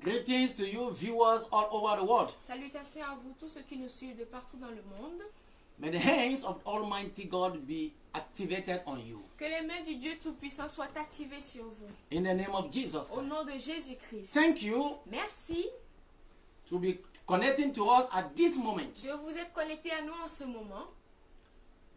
Greetings to you viewers all over the world. Salutations à vous tous ceux qui nous suivent de partout dans le monde. May the hands of Almighty God be activated on you. Que les mains du Dieu Tout-Puissant soient activées sur vous. In the name of Jesus. Au nom de Jésus-Christ. Thank you Merci to be connecting to us at this moment. de vous être connectés à nous en ce moment.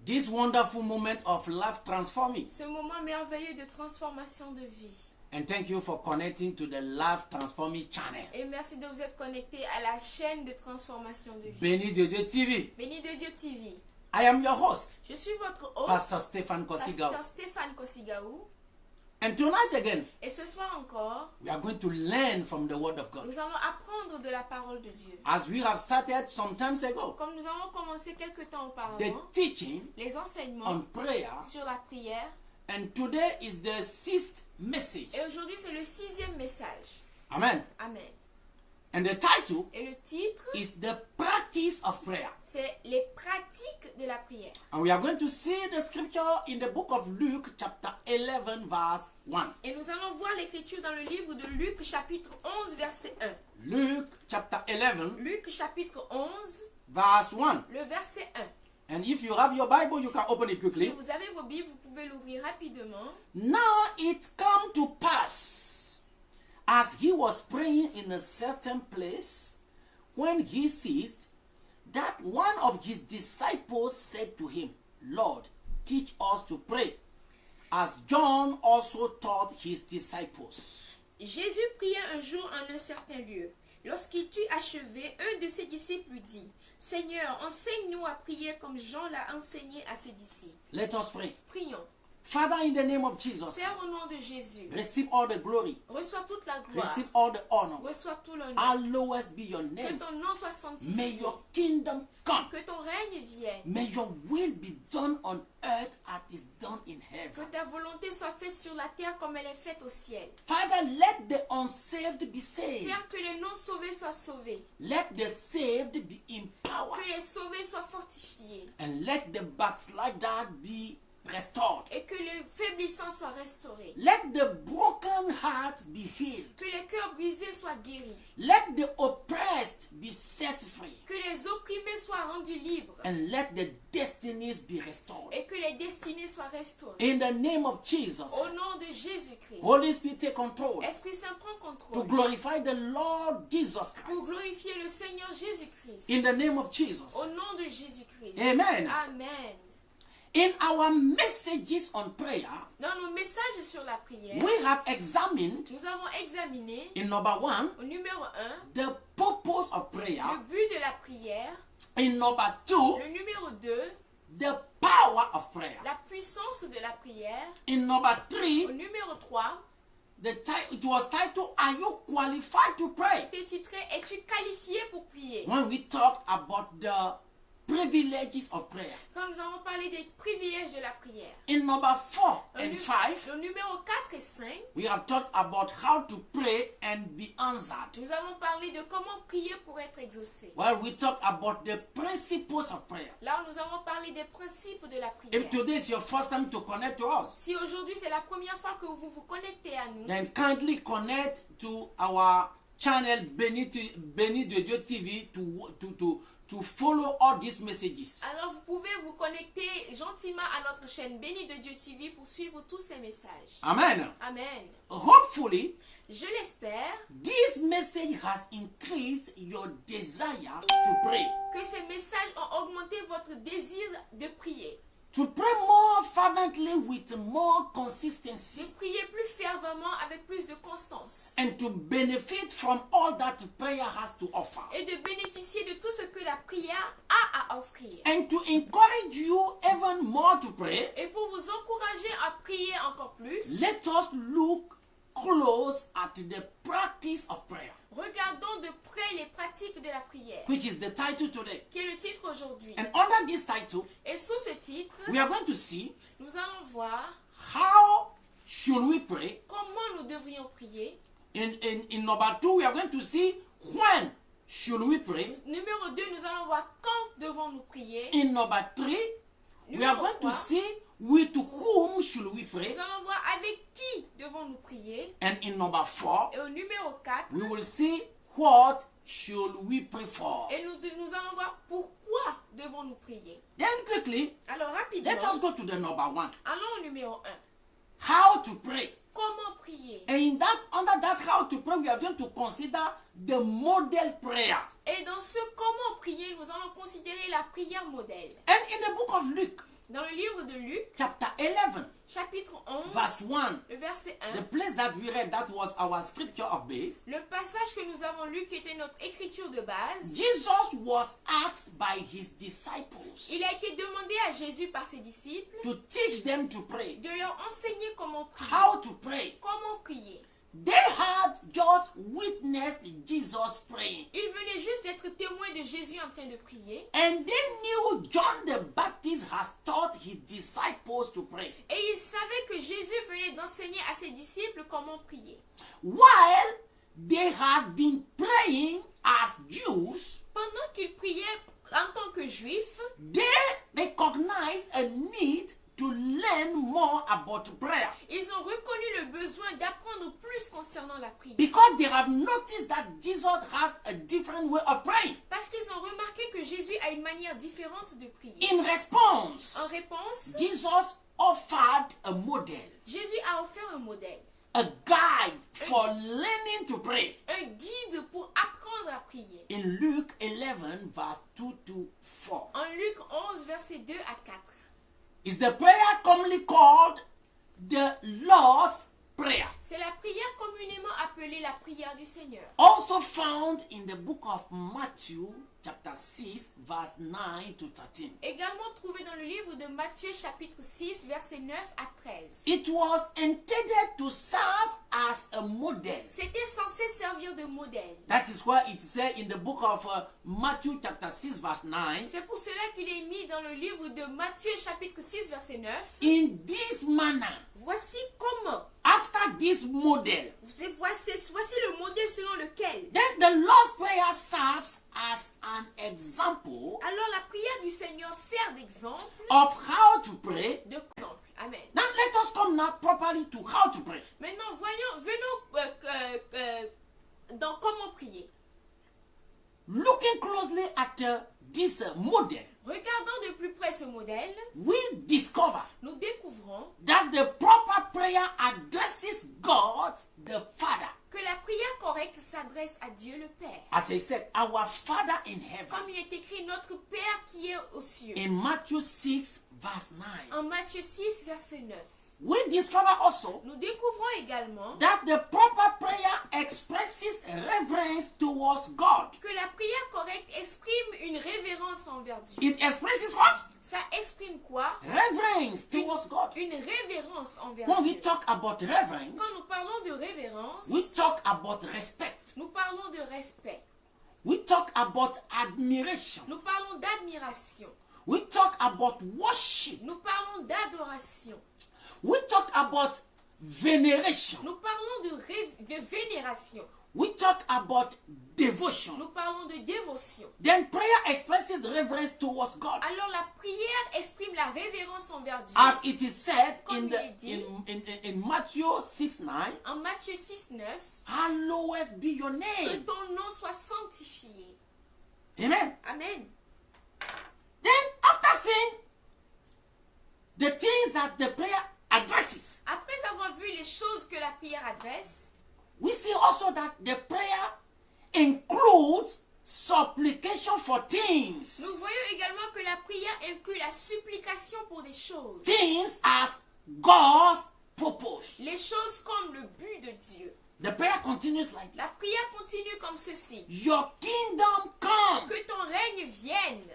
This wonderful moment of life transforming. Ce moment merveilleux de transformation de vie. And thank you for connecting to the Life Transforming Channel. Et merci de vous être connectés à la chaîne de transformation de vie. Béni de Dieu TV. Béni de Dieu TV. I am your host, Je suis votre hôte, Pastor Stephan Kosigaw. Pasteur Stéphane Kosigaou. And tonight again, Et ce soir encore, we are going to learn from the Word of God. nous allons apprendre de la parole de Dieu. As we have started some times ago, Comme nous avons commencé quelque temps the auparavant, teaching les enseignements on prayer. sur la prière. And today is the 6th message. Et aujourd'hui, c'est le 6e message. Amen. Amen. And the title Et le titre, is The Practice of Prayer. c'est les pratiques de la prière. And we are going to see the scripture in the book of Luke, chapter 11, verse 1. Et nous allons voir l'écriture dans le livre de Luc, chapitre 11, verset 1. Luke, chapter 11, Luc, chapitre 11, verse 1. le verset 1. And if you have your Bible, you can open it Si quickly. vous avez vos Bibles, vous pouvez l'ouvrir rapidement. Now it come to pass, as he was praying in a certain place, when he ceased, that one of his disciples said to him, Lord, teach us to pray, as John also taught his disciples. Jésus pria un jour en un certain lieu. Lorsqu'il eut achevé, un de ses disciples lui dit, Seigneur, enseigne-nous à prier comme Jean l'a enseigné à ses disciples. Let us pray. Prions. Father, in the name of Jesus, Père, au nom de Jésus, receive all the glory, reçois toute la gloire, receive all the honor. reçois tout l'honneur. Hallowed be your Que name. ton nom soit May sanctifié, your kingdom come. que ton règne vienne, May your will be done on earth as it is done in que heaven. ta volonté soit faite sur la terre comme elle est faite au ciel. Father, let the unsaved be saved. Père, que les non-sauvés soient sauvés, Let the saved be empowered. que les sauvés soient fortifiés, And let the backslider be restored. et que les faiblissants soient restaurés, Let the broken heart be healed. que les cœurs brisés soient guéris, Let the oppressed be set free. que les opprimés soient rendus libres, And let the destinies be restored. et que les destinées soient restaurées. In the name of Jesus, Au nom de Jésus-Christ, Holy Spirit, take control Esprit Saint, prends to contrôle glorify the Lord Jesus pour Christ. glorifier le Seigneur Jésus-Christ. In the name of Jesus. Au nom de Jésus-Christ. Amen. Amen. In our messages on prayer, Dans nos messages sur la prière, we have examined, nous avons examiné in number 1, au numéro 1 the purpose of prayer. le but de la prière, In number 2, le numéro 2 the power of prayer. la puissance de la prière, In number au 3, numéro 3 it was titled, Are you qualified to pray? c'est titré Es-tu qualifié pour prier? When we talked about the privileges of prayer. Quand nous avons parlé des privilèges de la prière. In number 4 Au and nu- 5, le numéro 4 et 5, we have talked about how to pray and be answered. nous avons parlé de comment prier pour être exaucé. Well, we talked about the principles of prayer. Là, nous avons parlé des principes de la prière. If today is your first time to connect to us, Si aujourd'hui c'est la première fois que vous vous connectez à nous, then kindly connect to our channel Béni de Dieu TV to follow all these messages. alors vous pouvez vous connecter gentiment à notre chaîne Béni de Dieu TV pour suivre tous ces messages. Amen. Amen. Hopefully, Je l'espère this message has increased your desire to pray. que ces messages ont augmenté votre désir de prier. To pray more fervently with more De consistency. prier plus fervemment avec plus de constance. And to benefit from all that prayer has to offer. Et de bénéficier de tout ce que la prière a à offrir. And to encourage you even more to pray, Et pour vous encourager à prier encore plus, let us look close at the practice of prayer, regardons de près les pratiques de la prière, which is the title today. qui est le titre aujourd'hui. And under this title, Et sous ce titre, we are going to see nous allons voir how should we pray. comment nous devrions prier. In number 2, we are going to see when should we pray. Numéro 2, nous allons voir quand devons-nous prier. In number 3, we are Numéro going to 3, see with whom should we pray? Nous allons voir avec qui devons-nous prier. And in number 4, Et au numéro 4, we will see what should we pray for. et nous allons voir pourquoi devons-nous prier. Then quickly, Alors let rapidement, us go to the number 1. allons au numéro 1. How to pray. Comment prier? And in that, under that how to pray, we are going to consider the model prayer. Et dans ce comment prier, nous allons considérer la prière modèle. And in the book of Luke, Dans le livre de Luc, chapter 11, chapitre 11, verse 1, le verset the 1, place that we read, that was our scripture of base. le passage que nous avons lu qui était notre écriture de base, Jesus was asked by his disciples il a été demandé à Jésus par ses disciples to teach them to pray. de leur enseigner comment prier. How to pray. Comment prier? They had just witnessed Jesus praying. Ils venaient juste d'être témoins de Jésus en train de prier. And they knew John the Baptist has taught his disciples to pray. Et ils savaient que Jésus venait d'enseigner à ses disciples comment prier. While they had been praying as Jews, Pendant qu'ils priaient en tant que juifs, they recognized a need to learn more about prayer. ils ont reconnu le besoin d'apprendre plus concernant la prière. Because they have noticed that Jesus has a different way of praying. Parce qu'ils ont remarqué que Jésus a une manière différente de prier. In response, En réponse, Jesus offered a model, Jésus a offert un modèle, a guide for learning to pray. un guide pour apprendre à prier. In Luke 11, verse 2 to 4. En Luc 11, versets 2 à 4. Is the prayer commonly called the Lord's Prayer, C'est la prière communément appelée la prière du Seigneur. also found in the book of Matthew, chapter 6, verse 9 to 13. Également trouvée dans le livre de Matthieu chapitre 6, versets 9 à 13. It was intended to serve as a model. C'était censé servir de modèle. That is why it said in the book of Matthew, chapter 6, verse 9, C'est pour cela qu'il est mis dans le livre de Matthieu chapitre 6, verset 9. in this manner, Voici comment. after this model, Voici le modèle selon lequel. then the Lord's Prayer serves as an example Alors la prière du Seigneur sert d'exemple. of how to pray. Amen. Now let us come now properly to how to pray. Maintenant, venons dans comment prier. Looking closely at this model, Regardons de plus près ce modèle, we discover nous découvrons that the proper prayer addresses God the Father. que la prière correcte s'adresse à Dieu le Père. As I said, our Father in heaven. Comme il est écrit, notre Père qui est aux cieux. In Matthew 6, verse 9. En Matthieu 6, verset 9. We discover also Nous découvrons également that the proper prayer expresses reverence towards God. que la prière correcte exprime une révérence envers Dieu. It expresses what? Ça exprime quoi? Reverence towards God. Une révérence envers When we Dieu. talk about reverence, Quand nous parlons de révérence, we talk about respect. nous parlons de respect. We talk about admiration. Nous parlons d'admiration. We talk about worship. Nous parlons d'adoration. We talk about veneration. Nous parlons de vénération. We talk about devotion. Nous parlons de dévotion. Then prayer expresses reverence towards God. Alors la prière exprime la révérence envers Dieu. As it is said Comme il est dit, in Matthew 6, 9, en Matthieu 6, 9, hallowed be your que name. ton nom soit sanctifié. Amen. Amen. Then after saying the things that the prayer addresses, Après avoir vu les choses que la prière adresse, we see also that the prayer includes supplication for nous things. voyons également que la prière inclut la supplication pour des choses. Things as God's purpose. Les choses comme le but de Dieu. The prayer continues like La this. prière continue comme ceci. Your kingdom come. Que ton règne vienne.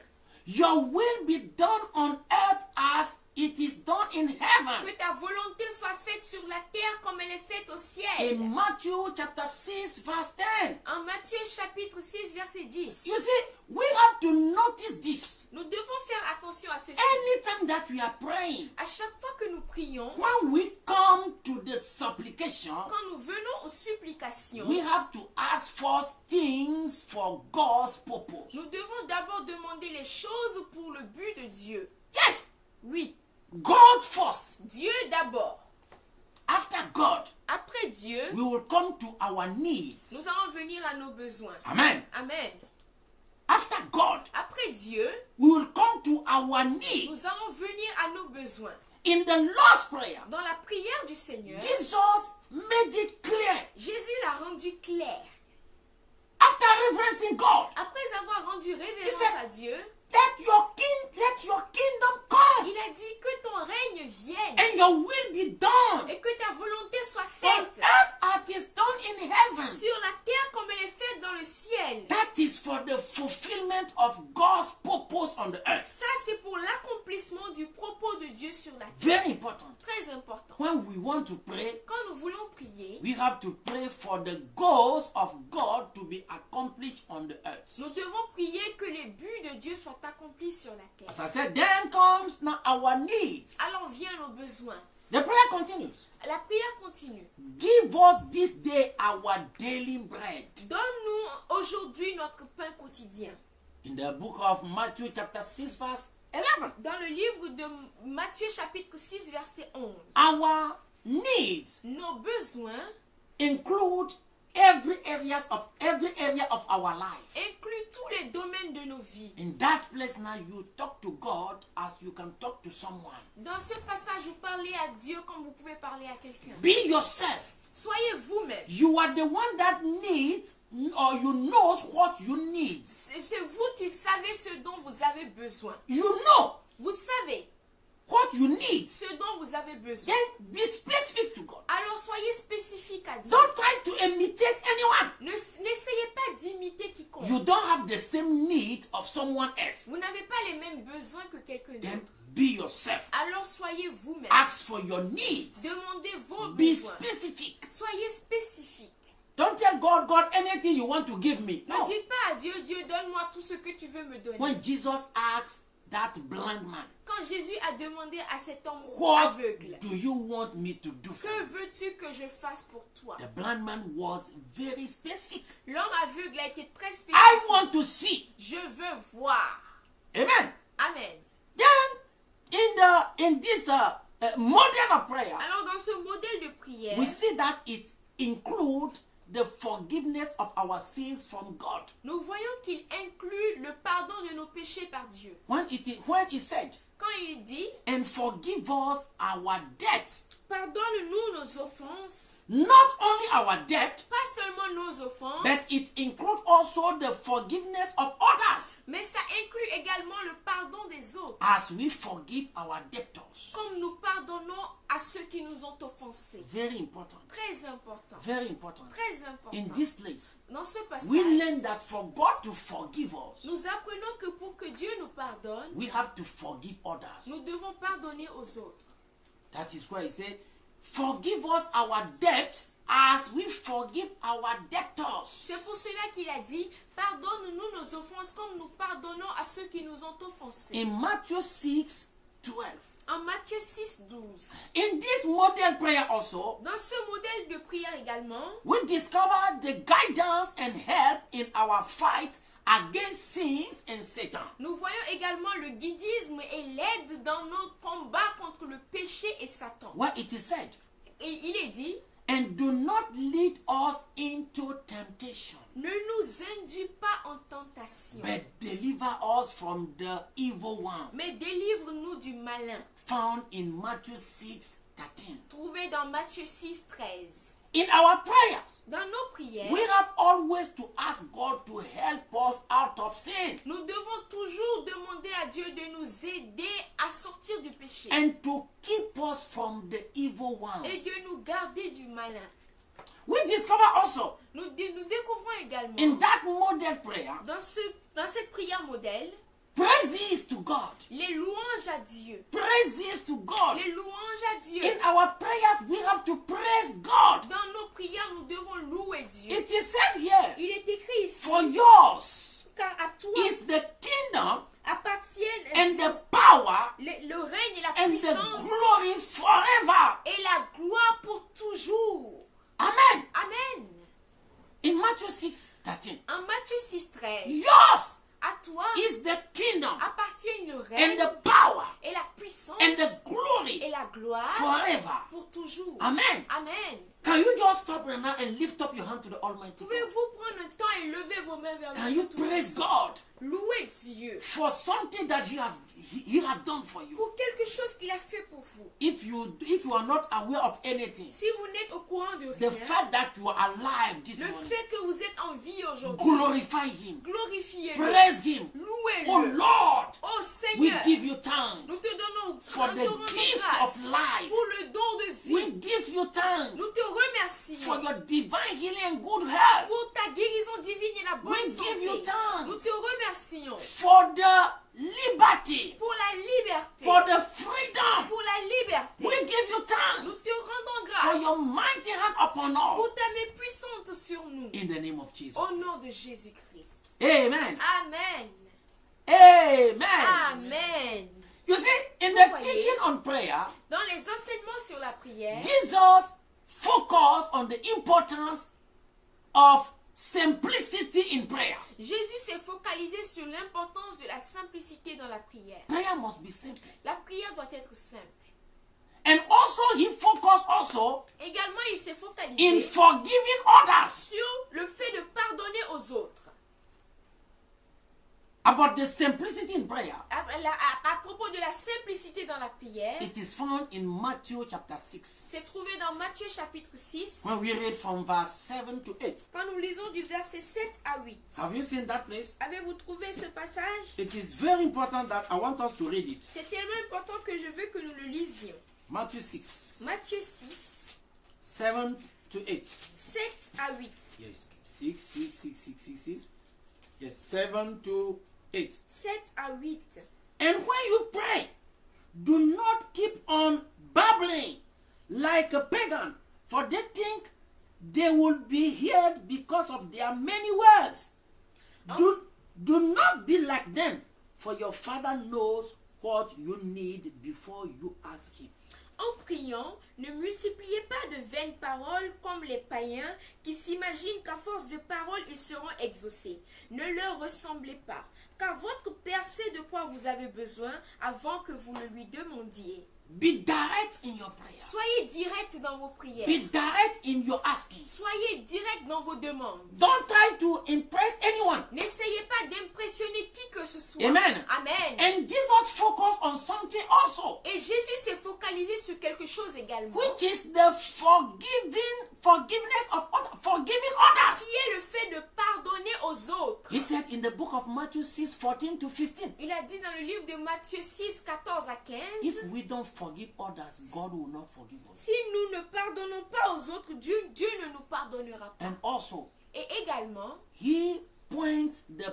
Your will be done on earth as it is done in heaven. Que ta volonté soit faite sur la terre comme elle est faite au In ciel. Matthew chapter 6 verse 10. En Matthieu chapitre 6 verset 10. You see, we have to notice this. Nous devons faire attention à ceci. Anytime that we are praying, À chaque fois que nous prions, when we come to the supplication, quand nous venons aux supplications, we have to ask first things for God's purpose. nous devons d'abord demander les choses pour le but de Dieu. Yes. Oui. God first. Dieu d'abord. After God, Après Dieu, we will come to our needs. nous allons venir à nos besoins. Amen. Amen. After God, Après Dieu, we will come to our needs. nous allons venir à nos besoins. In the Lord's Prayer, Dans la prière du Seigneur, Jesus made it clear. Jésus l'a rendu clair. After reverencing God, Après avoir rendu révérence said- à Dieu, let your kingdom come il a dit que ton règne vienne and your will be done et que ta volonté soit on faite earth as it is done in heaven. sur la terre comme elle est faite dans le ciel. That is for the fulfillment of God's purpose on the earth. Ça, c'est pour l'accomplissement du propos de Dieu sur la terre. Very important. Très important. When we want to pray, Quand nous voulons prier, we have to pray for the goals of God to be accomplished on the earth. nous devons prier que les buts de Dieu soient accomplis sur la terre. As I said, then comes now our needs. Alors viennent nos besoins. The prayer continues. La prière continue. Give us this day our daily bread. Donne-nous aujourd'hui notre pain quotidien. In the book of Matthew chapter 6 verse 11. Dans le livre de Matthieu chapitre 6 verset 11, Our needs nos besoins include every area of our life. incluent tous les domaines de nos vies. In that place now you talk to God as you can talk to someone. Dans ce passage, vous parlez à Dieu comme vous pouvez parler à quelqu'un. Be yourself. Soyez vous-même. You are the one that needs or you knows what you need. C'est vous qui savez ce dont vous avez besoin. You know Vous savez what you need. ce dont vous avez besoin. Then be specific to God. Alors soyez spécifique à Dieu. Don't try to imitate anyone. N'essayez pas d'imiter quiconque. You don't have the same need of someone else. Vous n'avez pas les mêmes besoins que quelqu'un Then d'autre. be yourself. Alors soyez vous-même. Ask for your needs. Demandez vos Be besoins. specific. Soyez spécifique. Don't tell God, God, anything you want to give me. Ne No. dites pas à Dieu, Dieu, donne-moi tout ce que tu veux me donner. When Jesus asked that blind man, Quand Jésus a demandé à cet homme what aveugle, do you want me to do for que you? veux-tu que je fasse pour toi? The blind man was very specific. L'homme aveugle a été très I spécifique. want to see. Je veux voir. Amen. Amen. Then in this model of prayer, Alors dans ce modèle de prière, we see that it includes the forgiveness of our sins from God. nous voyons qu'il inclut le pardon de nos péchés par Dieu. When he said, Quand il dit, and forgive us our debt, pardonne-nous nos offenses, not only our debt, pas seulement nos offenses, but it includes also the forgiveness of others, mais ça inclut également le pardon des autres, as we forgive our debtors. comme nous pardonnons à ceux qui nous ont offensés. Very important. Très important. Very important. Très important. In this place, Dans ce passage, we learn that for God to forgive us, nous apprenons que pour que Dieu nous pardonne, we have to forgive nous others. devons pardonner aux autres. That is why he said, forgive us our debts as we forgive our debtors. C'est pour cela qu'il a dit, pardonne-nous nos offenses comme nous pardonnons à ceux qui nous ont offensés. In Matthew 6, 12. En Matthieu 6, 12. In this model prayer also, Dans ce modèle de prière également, we discover the guidance and help in our fight against sins and Satan. nous voyons également le guidisme et l'aide dans nos combats contre le péché et Satan. Where it is said, Et il est dit, and do not lead us into temptation, ne nous induis pas en tentation, but deliver us from the evil one. mais délivre-nous du malin. Found in Matthew 6, 13. Trouvé dans Matthieu 6, 13. In our prayers, Dans nos prières, we have always to ask God to help us out of sin nous devons toujours demander à Dieu de nous aider à sortir du péché and to keep us from the evil one. et de nous garder du malin. We discover also Nous découvrons également in that model prayer, dans cette prière modèle praises to God. les louanges à Dieu. Praises to God. Les louanges à Dieu. In our prayers, we have to praise God. Dans nos prières, nous devons louer Dieu. It is said here, Il est écrit ici, for yours car à toi is the kingdom appartiennent and the power le règne et la and the puissance glory forever. et la gloire pour toujours. Amen. Amen. In Matthew 6, 13. En Matthieu 6, 13, Yours à toi is the kingdom appartiennent le and règne the power et la puissance and the glory et la gloire forever. pour toujours. Amen. Amen. Can you just stop right now and lift up your hand to the Almighty God? Pouvez-vous prendre un temps et lever vos mains vers Can le you Dieu praise Tout-Puissant? God Louez Dieu for something that he has done for you? pour quelque chose qu'il a fait pour vous. If you are not aware of anything, Si vous n'êtes au courant de the rien, fact that you are alive this le morning, fait que vous êtes en vie aujourd'hui, glorify him, glorifiez-le, praise him. Oh louez-le. Lord, Oh we Seigneur, give you nous thanks te donnons for nous te the rendons gift grâce of life. pour le don de vie. We give you thanks Nous te remercions for your divine healing and good health. pour ta guérison divine et la bonne We give you santé. thanks Nous te remercions for the liberty, pour la liberté, for the freedom. pour la liberté. We give you Nous thanks te rendons for your grâce mighty hand upon us. pour ta main puissante sur nous. In the name of Jesus. Au nom de Jésus-Christ. Amen. Amen. Amen. Amen. You see, in Vous the voyez, teaching on prayer, dans les enseignements sur la prière, Jesus focused on the importance of simplicity in prayer. Jésus s'est focalisé sur l'importance de la simplicité dans la prière. Prayer must be simple. La prière doit être simple. And also, he focused also Également, il s'est in focalisé forgiving others. sur le fait de pardonner aux autres. About the simplicity in prayer, À propos de la simplicité dans la prière, it is found in Matthew chapter 6. c'est trouvé dans Matthieu chapitre 6, When we read from verse 7 to 8. quand nous lisons du verset 7 à 8. Have you seen that place? Avez-vous trouvé ce passage? It is very important that I want us to read it. C'est tellement important que je veux que nous le lisions. Matthew 6, Matthieu 6, 7 to 8. 7 à 8. Yes, 6, 6, 6, 6, 6, 6. Yes, 7 to 8. 7 à 8. And when you pray, do not keep on babbling like a pagan, for they think they will be heard because of their many words. Do not be like them, for your Father knows what you need before you ask him. En priant, ne multipliez pas de vaines paroles comme les païens qui s'imaginent qu'à force de paroles ils seront exaucés. Ne leur ressemblez pas, car votre Père sait de quoi vous avez besoin avant que vous ne lui demandiez. Be direct in your prayer. Soyez direct dans vos prières. Be direct in your asking. Soyez direct dans vos demandes. Don't try to impress anyone. N'essayez pas d'impressionner qui que ce soit. Amen. Amen. And Jesus focused on something also, Et Jésus s'est focalisé sur quelque chose également, which is the forgiveness of forgiving others. qui est le fait de pardonner aux autres. He said in the book of Matthew 6, 14 to 15, Il a dit dans le livre de Matthieu 6, 14 à 15, if we don't forgive others, God will not forgive us. si nous ne pardonnons pas aux autres, Dieu ne nous pardonnera pas. And also, Et également, he points the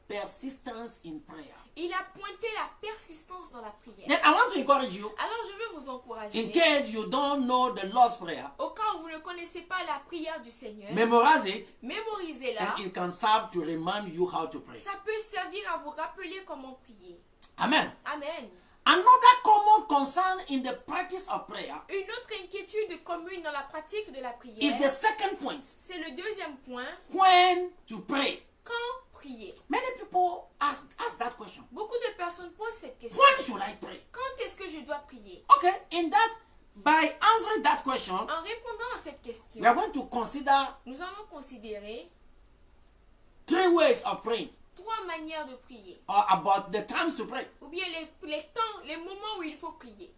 persistence in prayer. il a pointé la persistance dans la prière. Then I want to encourage you, Alors je veux vous encourager, in case you don't know the Lord's Prayer, au cas où vous ne connaissez pas la prière du Seigneur, memorize it, mémorisez-la. and it can serve to remind you how to pray. Ça peut servir à vous rappeler comment prier. Amen. Amen. Another common concern in the practice of prayer Une autre inquiétude commune dans la pratique de la is the prière, second point, c'est le deuxième point, when to pray. quand prier. Many people ask that question. Beaucoup de personnes posent cette question. When should I pray? Quand est-ce que je dois prier? Okay, by answering that question, En répondant à cette question, we are going to consider nous allons considérer 3 ways of praying, 3 manières de prier, or about the times to pray. ou bien les temps, les moments où il faut prier.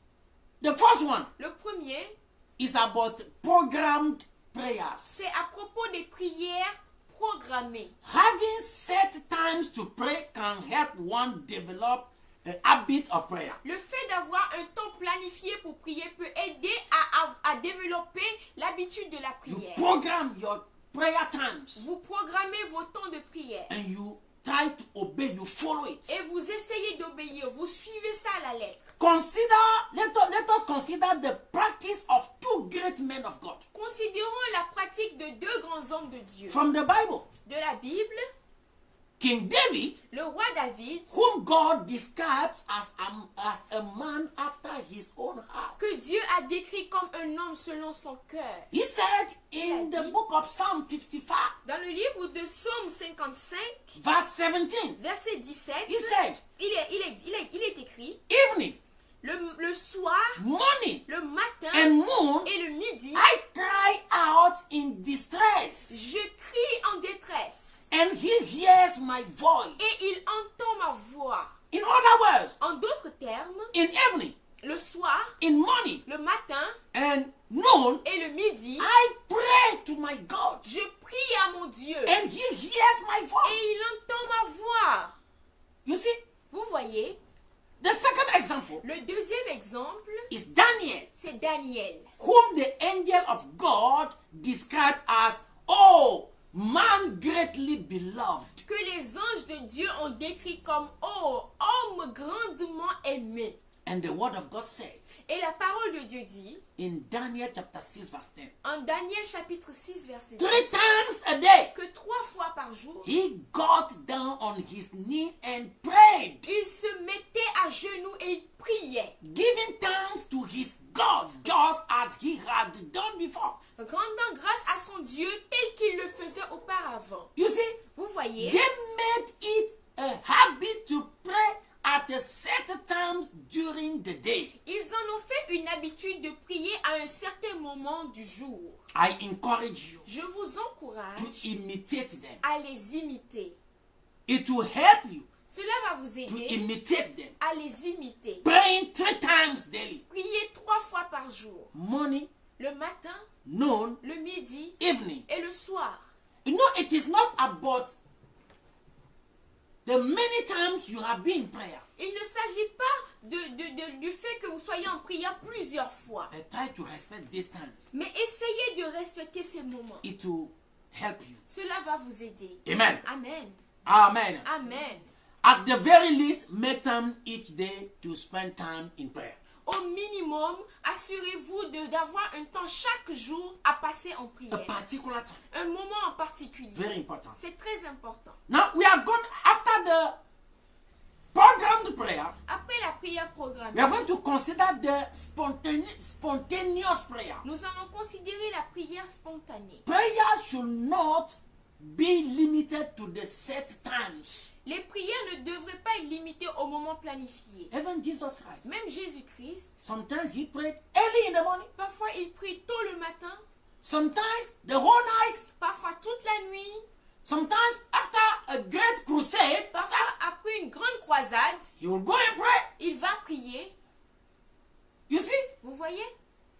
The first one Le premier, is about programmed prayers. c'est à propos des prières programmées. Having set times to pray can help one develop a habit of prayer. Le fait d'avoir un temps planifié pour prier peut aider à développer l'habitude de la You prière. program your prayer times Vous programmez vos temps de prière and you try to obey, you follow it. et vous essayez d'obéir. Vous suivez ça à la lettre. Let us consider the practice of 2 great men of God Considérons la pratique de 2 grands hommes de Dieu. from the Bible. De la Bible, King David, Le roi David, whom God describes as a man after his own heart. que Dieu a décrit comme un homme selon son cœur. He said in the book of Psalm 55, Dans le livre de Psaume 55, verse 17, verset 17, he said, il est écrit, evening, le soir, morning, le matin and moon, et le midi, I cry out in distress, je crie en détresse and he hears my voice. et il entend ma voix. In other words, En d'autres termes, in evening, le soir, in morning, le matin and noon, et le midi, I pray to my God, je prie à mon Dieu and he hears my et voice. il entend ma voix. You see, Vous voyez, the second example le deuxième exemple, is Daniel, c'est Daniel, whom the angel of God described as, oh, man greatly beloved. que les anges de Dieu ont décrit comme « Oh, homme grandement aimé ». And the word of God says Et la parole de Dieu dit, in Daniel chapter 6 verse 10, en Daniel chapitre 6, verset 10, 3 times a day que 3 fois par jour, he got down on his knee and prayed, il se mettait à genoux et il priait, giving thanks to his God just as he had done before. rendant grâce à son Dieu tel qu'il le faisait auparavant. You see, Vous voyez, they made it a habit to pray at a certain times during the day. ils en ont fait une habitude de prier à un certain moment du jour. I encourage you Je vous encourage to imitate them. à les imiter. It will help you Cela va vous to aider imitate them. à les imiter. Praying 3 times daily. Priez 3 fois par jour. Morning, Le matin, noon, le midi evening. et le soir. You know, it is not about the many times you have been in prayer. Il ne s'agit pas du fait que vous soyez en prière plusieurs fois. I try to respect these times. Mais essayez de respecter ces moments. It will help you. Cela va vous aider. Amen. Amen. Amen. Amen. At the very least, make time each day to spend time in prayer. Au minimum, assurez-vous d'avoir un temps chaque jour à passer en A prière. particular time. Un moment en particulier. Very important. C'est très important. Now we are going after the programmed prayer. Après la prière We are programmée, going to consider the spontaneous prayer. nous allons considérer la prière spontanée. Prayer should not be limited to the set times. Les prières ne devraient pas être limitées au moment planifié. Even Jesus Christ. Même Jésus-Christ, Sometimes he prayed early in the morning. parfois il prie tôt le matin, Sometimes the whole night. parfois toute la nuit, Sometimes after a great crusade, parfois après une grande croisade, he will go and pray. il va prier. You see? Vous voyez?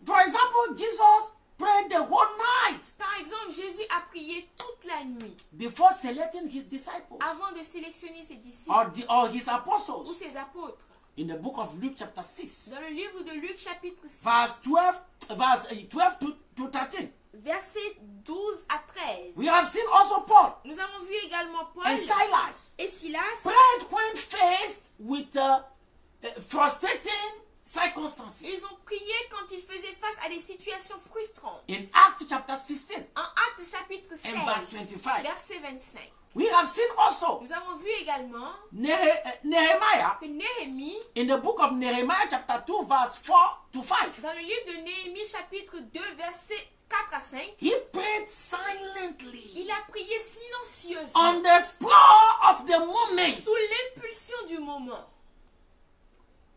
For example, Jesus prayed the whole night Par exemple, Jésus a prié toute la nuit before selecting his disciples avant de sélectionner ses disciples or his ou apostles. ses apôtres. In the book of Luke chapter 6, Dans le livre de Luc chapitre 6, verse 12 to 13. versets 12 à 13. We have seen also Paul Nous avons vu également Paul and Silas et Silas prayed when faced with frustrating circumstances. Ils ont prié quand ils faisaient face à des situations frustrantes. In Acts chapter 16, En Actes chapitre 16, and verse 25, verset 25, we have seen also nous avons vu également Nehemiah que Néhémie, in the book of Nehemiah chapter 2 verse 4 to 5. dans le livre de Néhémie chapitre 2, verset 4 à 5, He prayed silently il a prié silencieusement, on the spur of the moment. sous l'impulsion du moment.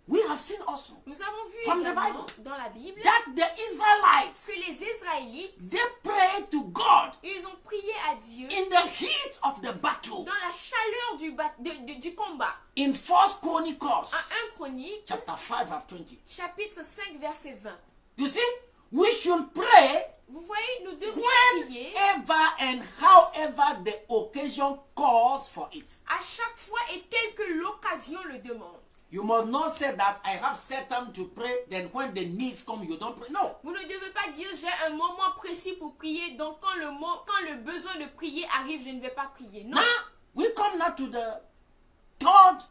We have seen also Nous avons vu From the également Bible. dans la Bible that the Israelites, que les Israélites, they prayed to God ils ont prié à Dieu in the heat of the battle. dans la chaleur du combat. In 1 Chronicles En 1 Chronique, chapter 5 verse 20. chapitre 5, verset 20. You see, we should pray Vous voyez, nous devrions prier whenever and however the occasion calls for it. à chaque fois et tel que l'occasion le demande. You must not say that I have set time to pray, then when the needs come, you don't pray. No. Vous ne devez pas dire j'ai un moment précis pour prier, donc quand le besoin de prier arrive, je ne vais pas prier. Non. Now, we come now to the third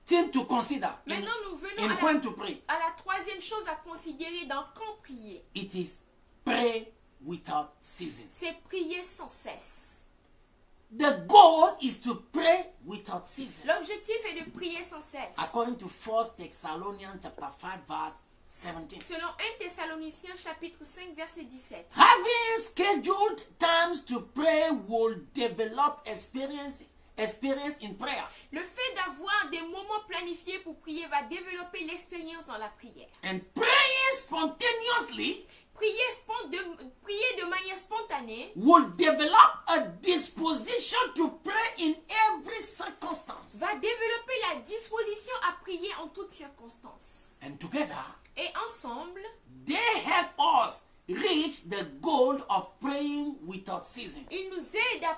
thing to consider in Maintenant, nous venons when to pray. à la troisième chose à considérer dans quand prier. It is pray without ceasing. C'est prier sans cesse. The goal is to pray without ceasing. L'objectif est de prier sans cesse. According to 1 Thessalonians chapter 5 verse 17. Selon 1 Thessaloniciens chapitre 5 verset 17. Having scheduled times to pray will develop experience in prayer. Le fait d'avoir des moments planifiés pour prier va développer l'expérience dans la prière. And praying spontaneously Prier de manière spontanée will develop a disposition to pray in every circumstance. va développer la disposition à prier en toutes circonstances. And together, Et ensemble, they help us reach the goal of praying without ceasing. ils nous aident à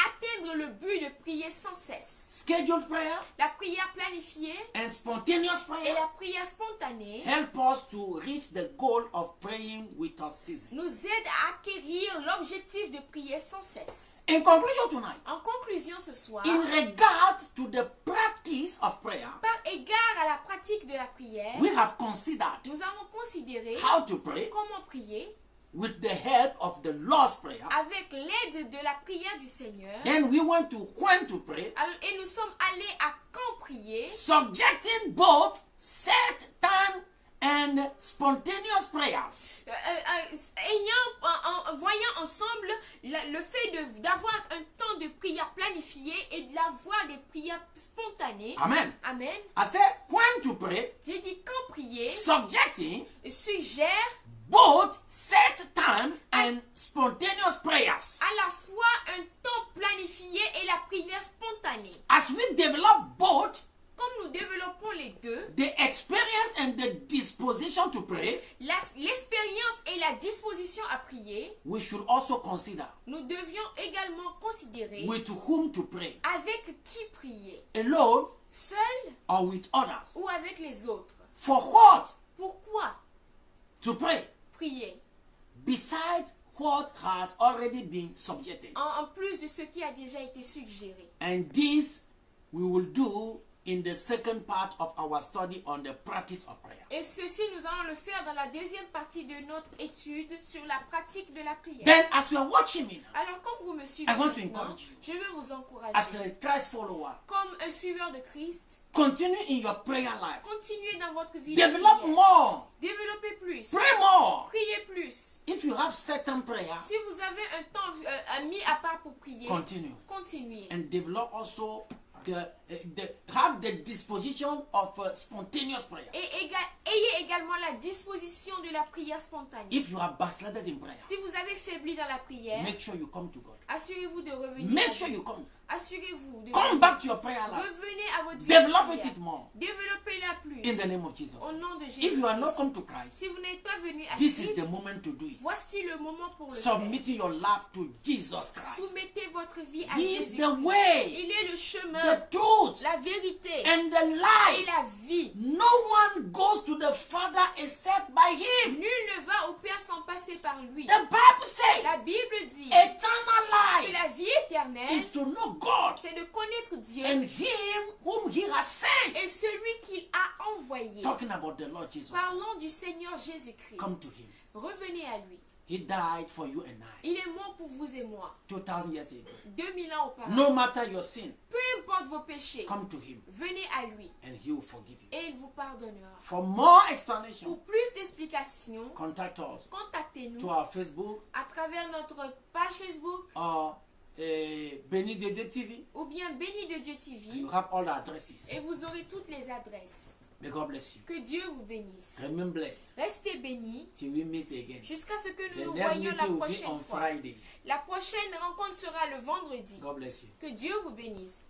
atteindre le but de prier sans cesse. Scheduled prayer La prière planifiée and spontaneous et prayer la prière spontanée help us to reach the goal of praying without ceasing. nous aident à acquérir l'objectif de prier sans cesse. In conclusion tonight, En conclusion ce soir, in regard to the practice of prayer, par égard à la pratique de la prière, we have considered nous avons considéré how to pray comment prier with the help of the Lord's Prayer. avec l'aide de la prière du Seigneur. Then we went to when to pray, Et nous sommes allés à quand prier, subjecting both set time and spontaneous prayers. voyant ensemble le fait d'avoir un temps de prière planifié et d'avoir des prières spontanées. Amen. Amen. I said when to pray, J'ai dit quand prier subjecting suggère both set time and spontaneous prayers. à la fois un temps planifié et la prière spontanée. As we develop both Comme nous développons les deux, the experience and the disposition to pray, l'expérience et la disposition à prier, we should also consider nous devions également considérer with whom to pray, avec qui prier, alone seul or with others. ou avec les autres. For what Pourquoi to pray, prier besides what has already been subjected. en plus de ce qui a déjà été suggéré. And this we will do in the second part of our study on the practice of prayer. Et ceci, nous allons le faire dans la deuxième partie de notre étude sur la pratique de la prière. Then as you are watching me now, Alors, comme vous me suivez I want to maintenant, encourage you. je veux vous as encourager. a Christ follower, Comme un suiveur de Christ, continue in your prayer life. continuez dans votre vie de Develop prière. more. Développez plus. Pray more. Priez plus. If you have certain prayer, Si vous avez un temps mis à part pour prier, continue. continuez. And develop also have the disposition of spontaneous prayer. Et ayez également la disposition de la prière spontanée. If you are backslided in prayer, Si vous avez faibli dans la prière, make sure you come to God. assurez-vous de revenir. Make à sure Dieu. you come. Assurez-vous de Come back to your prayer life. revenez à votre vie Develop de prière. it more. Développez-la plus. In the name of Jesus. Au nom de Jésus. If you are not come to Christ, Si vous n'êtes pas venu à this is Christ, the moment to do it. voici le moment pour le faire. Submitting your life to Jesus Christ. Soumettez votre vie à He is Jésus. the way, Il est le chemin, the truth, la vérité and the et life. la vie. No one goes to the Father except by Him. Nul ne va au Père sans passer par lui. The Bible La says Bible dit eternal que life la vie éternelle, is to know God c'est de connaître Dieu and Him whom He has sent. et celui qu'il a envoyé. Talking about the Lord Jesus. Parlons du Seigneur Jésus-Christ. Come to Him. Revenez à lui. He died for you and I Il est mort pour vous et moi, 2000 years ago. 2000 ans auparavant. No matter your sin, Peu importe vos péchés, come to Him venez à lui and He will forgive you. et il vous pardonnera. For more explanation, Pour plus d'explications, contact us contactez-nous to our Facebook à travers notre page Facebook or Béni Dédé TV. ou bien Béni de Dieu TV You have all the addresses. et vous aurez toutes les adresses. May God bless you. Que Dieu vous bénisse. Remain blessed Restez bénis till we meet again. jusqu'à ce que nous The nous next voyions la meeting will be prochaine on fois. Friday. La prochaine rencontre sera le vendredi. God bless you. Que Dieu vous bénisse.